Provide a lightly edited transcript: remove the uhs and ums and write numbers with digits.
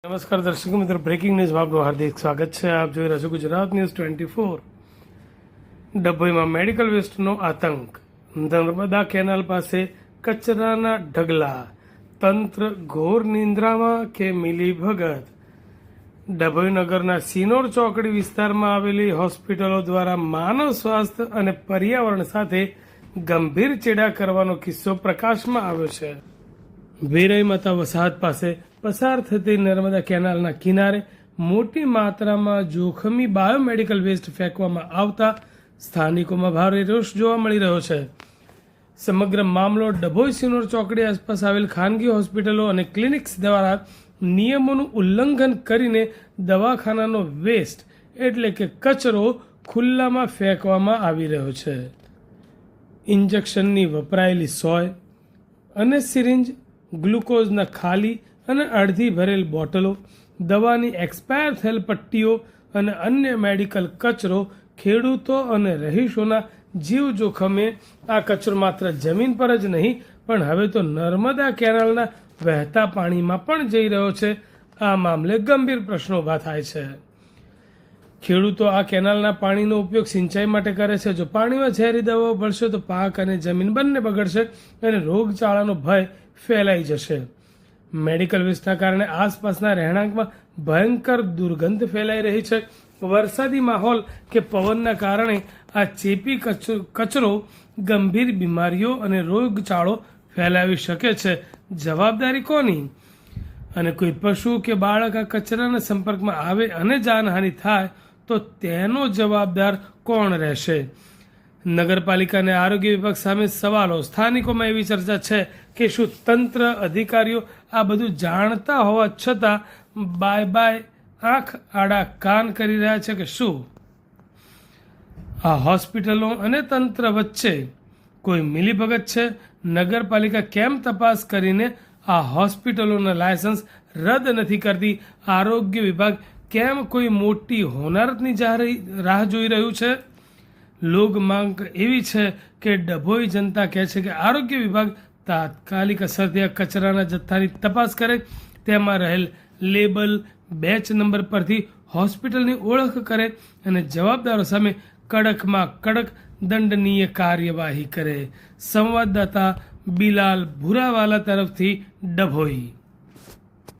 નમસ્કાર દર્શક મિત્રો, બ્રેકિંગ ન્યૂઝમાં આપનું હાર્દિક સ્વાગત છે. આપ જોઈ રહ્યા છો ગુજરાત ન્યૂઝ 24. ડભોઈમાં મેડિકલ વેસ્ટનો આતંક. નર્મદા કેનાલ પાસે કચરાના ઢગલા. તંત્ર ઘોર નિંદ્રામાં કે મિલી ભગત. ડભોઈ નગરના સિનોર ચોકડી વિસ્તારમાં આવેલી હોસ્પિટલો દ્વારા માનવ સ્વાસ્થ્ય અને પર્યાવરણ સાથે ગંભીર ચેડા કરવાનો કિસ્સો પ્રકાશમાં આવ્યો છે. વેરાઈ માતા વસાહત પાસે પસાર થતી નર્મદા કેનાલના કિનારે મોટી માત્રામાં જોખમી બાયોમેડિકલ વેસ્ટ ફેંકવામાં આવતા સ્થાનિકોમાં ભારે રોષ જોવા મળી રહ્યો છે. સમગ્ર મામલો ડભોઈ સિનોર ચોકડી આસપાસ આવેલ ખાનગી હોસ્પિટલો અને ક્લિનિક્સ દ્વારા નિયમોનું ઉલ્લંઘન કરીને દવાખાનાનો વેસ્ટ એટલે કે કચરો ખુલ્લામાં ફેંકવામાં આવી રહ્યો છે. ઇન્જેક્શનની વપરાયેલી સોય અને સિરિંજ, ગ્લુકોઝના ખાલી અને અડધી ભરેલ બોટલો, દવાની એક્સપાયર થયેલ પટ્ટીઓ અને અન્ય મેડિકલ કચરો ખેડૂતો અને રહીશોના જીવ જોખમે આ કચરો માત્ર જમીન પર જ નહીં પણ હવે તો નર્મદા કેનાલના વહેતા પાણીમાં પણ જઈ રહ્યો છે. આ મામલે ગંભીર પ્રશ્નો ઊભા થાય છે. ખેડૂતો આ કેનાલના પાણીનો ઉપયોગ સિંચાઈ માટે કરે છે. જો પાણીમાં ઝેરી દવાઓ ભળશે તો પાક અને જમીન બંને બગડશે અને રોગચાળાનો ભય ફેલાઈ જશે. મેડિકલ વેસ્ટના કારણે આસપાસના રહેણાંકમાં ભયંકર દુર્ગંધ ફેલાઈ રહી છે. વરસાદી માહોલ કે પવનના કારણે આ ચેપી કચરો ગંભીર બીમારીઓ અને રોગચાળો ફેલાવી શકે છે. જવાબદારી કોની? અને કોઈ પશુ કે બાળક આ કચરાના સંપર્કમાં આવે અને જાનહાનિ થાય તો તેનો જવાબદાર કોણ રહેશે? નગરપાલિકા અને આરોગ્ય વિભાગ સામે સવાલો. સ્થાનિકોમાં એવી ચર્ચા છે કે શું તંત્ર અધિકારીઓ આ બધું જાણતા હોવા છતાં બાય આંખ આડા કાન કરી રહ્યા છે કે શું? આ હોસ્પિટલો અને તંત્ર વચ્ચે કોઈ મિલીભગત છે? નગરપાલિકા કેમ તપાસ કરીને આ હોસ્પિટલોના લાયસન્સ રદ નથી કરતી? આરોગ્ય વિભાગ કેમ કોઈ મોટી હોનારતની રાહ જોઈ રહ્યું છે? લોક માંગ એવી છે કે ડભોઈ જનતા કહે છે કે આરોગ્ય વિભાગ તાત્કાલિક અસરથી આ કચરાના જથ્થાની તપાસ કરે, તેમાં રહેલ લેબલ, બેચ નંબર પરથી હોસ્પિટલની ઓળખ કરે અને જવાબદારો સામે કડકમાં કડક દંડનીય કાર્યવાહી કરે. સંવાદદાતા બિલાલ ભુરાવાલા તરફથી, ડભોઈ.